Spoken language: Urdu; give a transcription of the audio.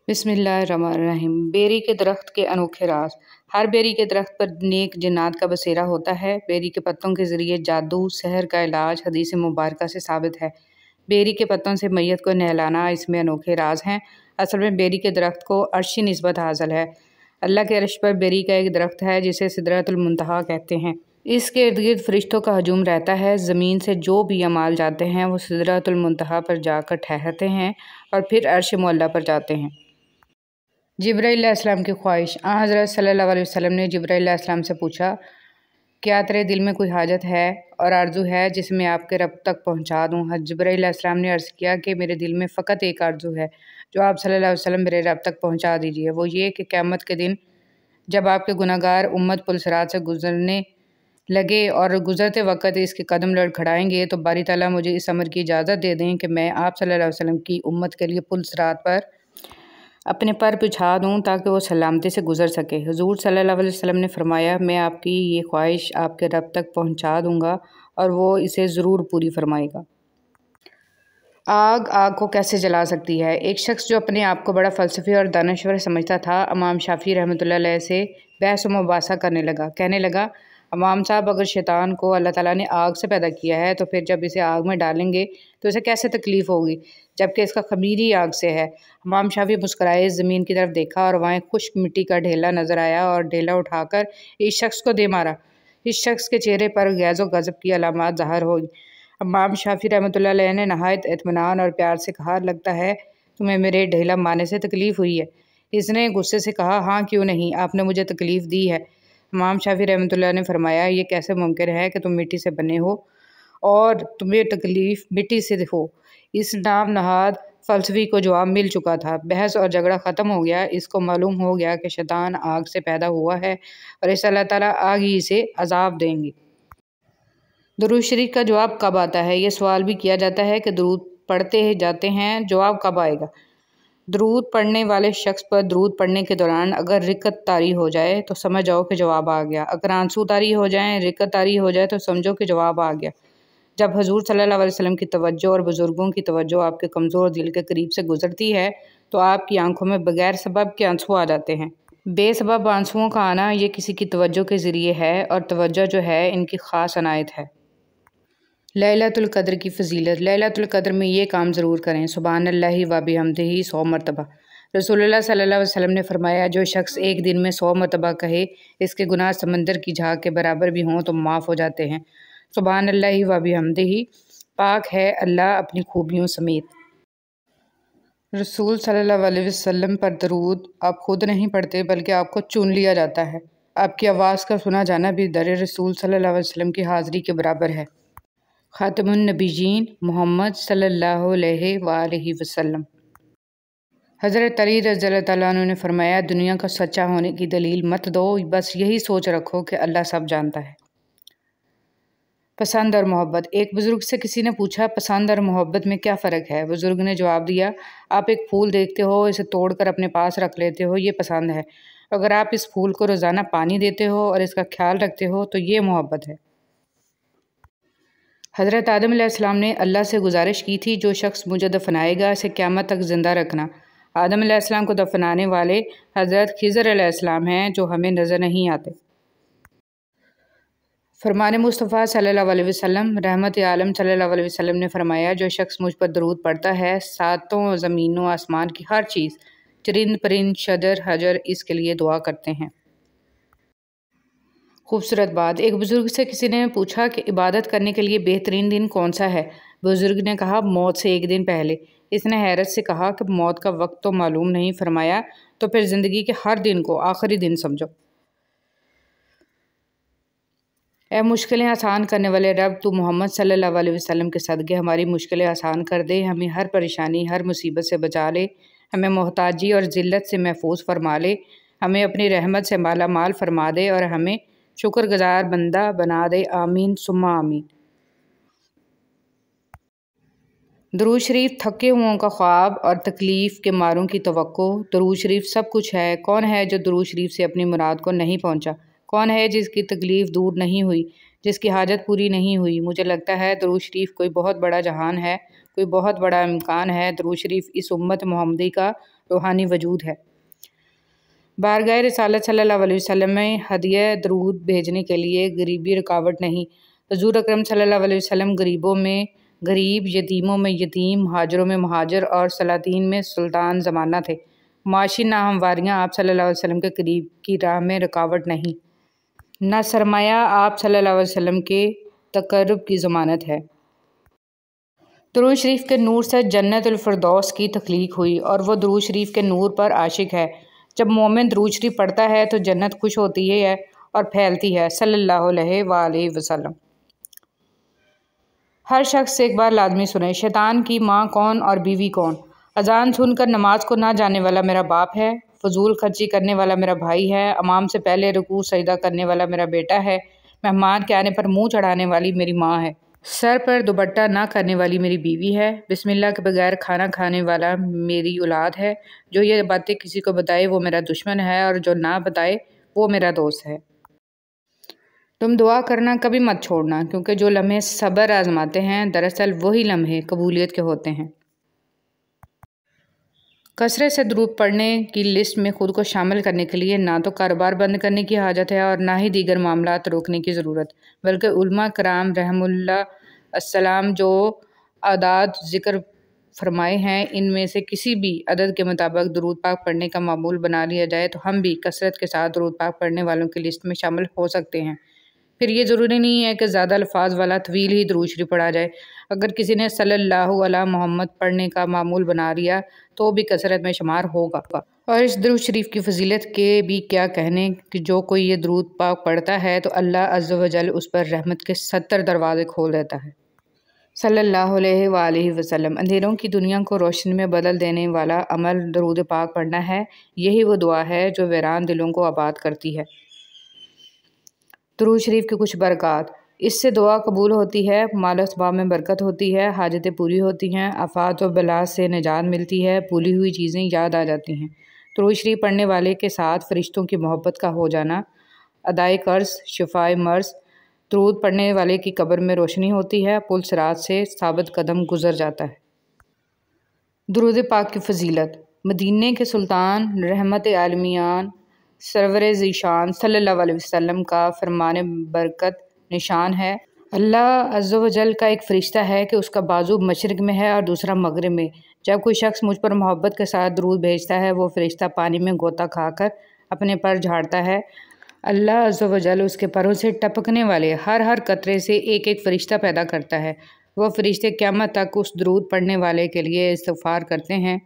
بسم اللہ الرحمن الرحیم۔ بیری کے درخت کے انوکھے راز۔ ہر بیری کے درخت پر نیک جنات کا بسیرا ہوتا ہے۔ بیری کے پتوں کے ذریعے جادو سحر کا علاج حدیث مبارکہ سے ثابت ہے۔ بیری کے پتوں سے میت کو نہلانا اس میں انوکھے راز ہیں۔ اصل میں بیری کے درخت کو عرشی نسبت حاصل ہے۔ اللہ کے عرش پر بیری کا ایک درخت ہے جسے سدرۃ المنتہا کہتے ہیں۔ اس کے ارد گرد فرشتوں کا ہجوم رہتا ہے۔ زمین سے جو بھی اعمال جاتے ہیں وہ سدرۃ المنتہا پر جا کر ٹھہرتے ہیں اور پھر عرش معلیٰ پر جاتے ہیں۔ جبرائیل علیہ السلام کی خواہش۔ حضرت صلی اللہ علیہ وسلم نے جبرائیل علیہ السلام سے پوچھا، کیا تیرے دل میں کوئی حاجت ہے اور آرزو ہے جسے میں آپ کے رب تک پہنچا دوں؟ جبرائیل علیہ السلام نے عرض کیا کہ میرے دل میں فقط ایک آرزو ہے جو آپ صلی اللہ علیہ وسلم میرے رب تک پہنچا دیجیے، وہ یہ کہ قیامت کے دن جب آپ کے گناہ گار امت پل صراط سے گزرنے لگے اور گزرتے وقت اس کے قدم لڑکھڑائیں گے تو باری تعالیٰ مجھے اس امر کی اجازت دے دیں کہ میں آپ صلی اللہ علیہ وسلم کی امت کے لیے پل صراط پر اپنے پر بچھا دوں تاکہ وہ سلامتی سے گزر سکے۔ حضور صلی اللہ علیہ وسلم نے فرمایا، میں آپ کی یہ خواہش آپ کے رب تک پہنچا دوں گا اور وہ اسے ضرور پوری فرمائے گا۔ آگ کو کیسے جلا سکتی ہے؟ ایک شخص جو اپنے آپ کو بڑا فلسفی اور دانشور سمجھتا تھا، امام شافعی رحمۃ اللہ علیہ سے بحث و مباحثہ کرنے لگا۔ کہنے لگا، امام صاحب، اگر شیطان کو اللہ تعالیٰ نے آگ سے پیدا کیا ہے تو پھر جب اسے آگ میں ڈالیں گے تو اسے کیسے تکلیف ہوگی جبکہ اس کا خمیر ہی آگ سے ہے؟ امام شافعی مسکرائے، زمین کی طرف دیکھا اور وہاں خشک مٹی کا ڈھیلا نظر آیا اور ڈھیلا اٹھا کر اس شخص کو دے مارا۔ اس شخص کے چہرے پر غیظ و غضب کی علامات ظاہر ہوئی۔ امام شافعی رحمۃ اللہ علیہ نے نہایت اطمینان اور پیار سے کہا، لگتا ہے تمہیں میرے ڈھیلا مارنے سے تکلیف ہوئی ہے؟ اس نے غصے سے کہا، ہاں کیوں نہیں، آپ نے مجھے تکلیف دی ہے۔ امام شافعی رحمۃ اللہ نے فرمایا، یہ کیسے ممکن ہے کہ تم مٹی سے بنے ہو اور تمہیں تکلیف مٹی سے ہو؟ اس نام نہاد فلسفی کو جواب مل چکا تھا۔ بحث اور جھگڑا ختم ہو گیا۔ اس کو معلوم ہو گیا کہ شیطان آگ سے پیدا ہوا ہے اور اس اللہ تعالیٰ آگ ہی سے عذاب دیں گے۔ درود شریف کا جواب کب آتا ہے؟ یہ سوال بھی کیا جاتا ہے کہ درود پڑھتے جاتے ہیں، جواب کب آئے گا؟ درود پڑھنے والے شخص پر درود پڑھنے کے دوران اگر رکعت طاری ہو جائے تو سمجھ جاؤ کہ جواب آ گیا۔ اگر آنسو طاری ہو جائیں، رکعت طاری ہو جائے تو سمجھو کہ جواب آ گیا۔ جب حضور صلی اللہ علیہ وسلم کی توجہ اور بزرگوں کی توجہ آپ کے کمزور دل کے قریب سے گزرتی ہے تو آپ کی آنکھوں میں بغیر سبب کے آنسو آ جاتے ہیں۔ بے سبب آنسوؤں کا آنا یہ کسی کی توجہ کے ذریعے ہے اور توجہ جو ہے ان کی خاص عنایت ہے۔ لیلۃ القدر کی فضیلت۔ لیلۃ القدر میں یہ کام ضرور کریں، سبحان اللہ و بحمدہ 100 مرتبہ۔ رسول اللہ صلی اللہ علیہ وسلم نے فرمایا، جو شخص ایک دن میں 100 مرتبہ کہے، اس کے گناہ سمندر کی جھاگ کے برابر بھی ہوں تو معاف ہو جاتے ہیں۔ سبحان اللہ و بحمدہ، پاک ہے اللہ اپنی خوبیوں سمیت۔ رسول صلی اللہ علیہ وسلم پر درود آپ خود نہیں پڑھتے بلکہ آپ کو چن لیا جاتا ہے۔ آپ کی آواز کا سنا جانا بھی در رسول صلی اللہ علیہ وسلم کی حاضری کے برابر ہے۔ خاتم النبیین محمد صلی اللہ علیہ وآلہ وسلم۔ حضرت علی رضی اللہ تعالیٰ عنہ نے فرمایا، دنیا کا سچا ہونے کی دلیل مت دو، بس یہی سوچ رکھو کہ اللہ سب جانتا ہے۔ پسند اور محبت۔ ایک بزرگ سے کسی نے پوچھا، پسند اور محبت میں کیا فرق ہے؟ بزرگ نے جواب دیا، آپ ایک پھول دیکھتے ہو، اسے توڑ کر اپنے پاس رکھ لیتے ہو، یہ پسند ہے۔ اگر آپ اس پھول کو روزانہ پانی دیتے ہو اور اس کا خیال رکھتے ہو تو یہ محبت ہے۔ حضرت آدم علیہ السلام نے اللہ سے گزارش کی تھی، جو شخص مجھے دفنائے گا اسے قیامت تک زندہ رکھنا۔ آدم علیہ السلام کو دفنانے والے حضرت خضر علیہ السلام ہیں جو ہمیں نظر نہیں آتے۔ فرمان مصطفیٰ صلی اللہ علیہ وسلم، رحمت عالم صلی اللہ علیہ وسلم نے فرمایا، جو شخص مجھ پر درود پڑھتا ہے، ساتوں زمین و آسمان کی ہر چیز، چرند پرند شجر حجر اس کے لیے دعا کرتے ہیں۔ خوبصورت بات۔ ایک بزرگ سے کسی نے پوچھا کہ عبادت کرنے کے لیے بہترین دن کون سا ہے؟ بزرگ نے کہا، موت سے ایک دن پہلے۔ اس نے حیرت سے کہا کہ موت کا وقت تو معلوم نہیں۔ فرمایا، تو پھر زندگی کے ہر دن کو آخری دن سمجھو۔ اے مشکلیں آسان کرنے والے رب، تو محمد صلی اللہ علیہ وسلم کے صدقے ہماری مشکلیں آسان کر دے، ہمیں ہر پریشانی ہر مصیبت سے بچا لے، ہمیں محتاجی اور ذلت سے محفوظ فرما لے، ہمیں اپنی رحمت سے مالا مال فرما دے اور ہمیں شکر گزار بندہ بنا دے، آمین ثم آمین۔ درود شریف تھکے ہوں کا خواب اور تکلیف کے ماروں کی توقع۔ درود شریف سب کچھ ہے۔ کون ہے جو درود شریف سے اپنی مراد کو نہیں پہنچا؟ کون ہے جس کی تکلیف دور نہیں ہوئی، جس کی حاجت پوری نہیں ہوئی؟ مجھے لگتا ہے درود شریف کوئی بہت بڑا جہان ہے، کوئی بہت بڑا امکان ہے۔ درود شریف اس امت محمدی کا روحانی وجود ہے۔ بارگاہ رسالت صلی اللہ علیہ وسلم میں ہدیہ درود بھیجنے کے لیے غریبی رکاوٹ نہیں۔ حضور اکرم صلی اللہ علیہ وسلم غریبوں میں غریب، یتیموں میں یتیم، مہاجروں میں مہاجر اور سلاطین میں سلطان زمانہ تھے۔ معاشی ناہمواریاں آپ صلی اللہ علیہ وسلم کے قریب کی راہ میں رکاوٹ نہیں، نہ سرمایہ آپ صلی اللہ علیہ وسلم کے تقرب کی ضمانت ہے۔ درود شریف کے نور سے جنت الفردوس کی تخلیق ہوئی اور وہ درود شریف کے نور پر عاشق ہے۔ جب مومن درود شریف پڑھتا ہے تو جنت خوش ہوتی ہے اور پھیلتی ہے، صلی اللہ علیہ وآلہ وسلم۔ ہر شخص سے ایک بار لازمی سنیں، شیطان کی ماں کون اور بیوی کون؟ اذان سن کر نماز کو نہ جانے والا میرا باپ ہے، فضول خرچی کرنے والا میرا بھائی ہے، امام سے پہلے رکوع سجدہ کرنے والا میرا بیٹا ہے، مہمان کے آنے پر منہ چڑھانے والی میری ماں ہے، سر پر دوپٹہ نہ کرنے والی میری بیوی ہے، بسم اللہ کے بغیر کھانا کھانے والا میری اولاد ہے، جو یہ باتیں کسی کو بتائے وہ میرا دشمن ہے اور جو نہ بتائے وہ میرا دوست ہے۔ تم دعا کرنا کبھی مت چھوڑنا، کیونکہ جو لمحے صبر آزماتے ہیں دراصل وہی لمحے قبولیت کے ہوتے ہیں۔ کثرت سے درود پڑھنے کی لسٹ میں خود کو شامل کرنے کے لیے نہ تو کاروبار بند کرنے کی حاجت ہے اور نہ ہی دیگر معاملات روکنے کی ضرورت، بلکہ علماء کرام رحم اللہ السلام جو اعداد ذکر فرمائے ہیں ان میں سے کسی بھی عدد کے مطابق درود پاک پڑھنے کا معمول بنا لیا جائے تو ہم بھی کثرت کے ساتھ درود پاک پڑھنے والوں کی لسٹ میں شامل ہو سکتے ہیں۔ پھر یہ ضروری نہیں ہے کہ زیادہ الفاظ والا طویل ہی درود شریف پڑھا جائے۔ اگر کسی نے صلی اللہ علی محمد پڑھنے کا معمول بنا لیا تو بھی کثرت میں شمار ہوگا۔ اور اس درود شریف کی فضیلت کے بھی کیا کہنے کہ جو کوئی یہ درود پاک پڑھتا ہے تو اللہ عز و جل اس پر رحمت کے 70 دروازے کھول دیتا ہے۔ صلی اللہ علیہ وآلہ وسلم۔ اندھیروں کی دنیا کو روشنی میں بدل دینے والا عمل درود پاک پڑھنا ہے۔ یہی وہ دعا ہے جو ویران دلوں کو آباد کرتی ہے۔ درود شریف کی کچھ برکات۔ اس سے دعا قبول ہوتی ہے، مال و اسباب میں برکت ہوتی ہے، حاجتیں پوری ہوتی ہیں، آفات و بلا سے نجات ملتی ہے، بھولی ہوئی چیزیں یاد آ جاتی ہیں۔ درود شریف پڑھنے والے کے ساتھ فرشتوں کی محبت کا ہو جانا، ادائے قرض، شفائے مرض۔ درود پڑھنے والے کی قبر میں روشنی ہوتی ہے، پل صراط سے ثابت قدم گزر جاتا ہے۔ درود پاک کی فضیلت۔ مدینے کے سلطان رحمت عالمین سرور ذیشان صلی اللہ علیہ وسلم کا فرمان برکت نشان ہے۔ اللہ عز و جل کا ایک فرشتہ ہے کہ اس کا بازو مشرق میں ہے اور دوسرا مغرب میں۔ جب کوئی شخص مجھ پر محبت کے ساتھ درود بھیجتا ہے وہ فرشتہ پانی میں غوطہ کھا کر اپنے پر جھاڑتا ہے۔ اللہ عز و جل اس کے پروں سے ٹپکنے والے ہر قطرے سے ایک ایک فرشتہ پیدا کرتا ہے۔ وہ فرشتے قیامت تک اس درود پڑھنے والے کے لیے استغفار کرتے ہیں۔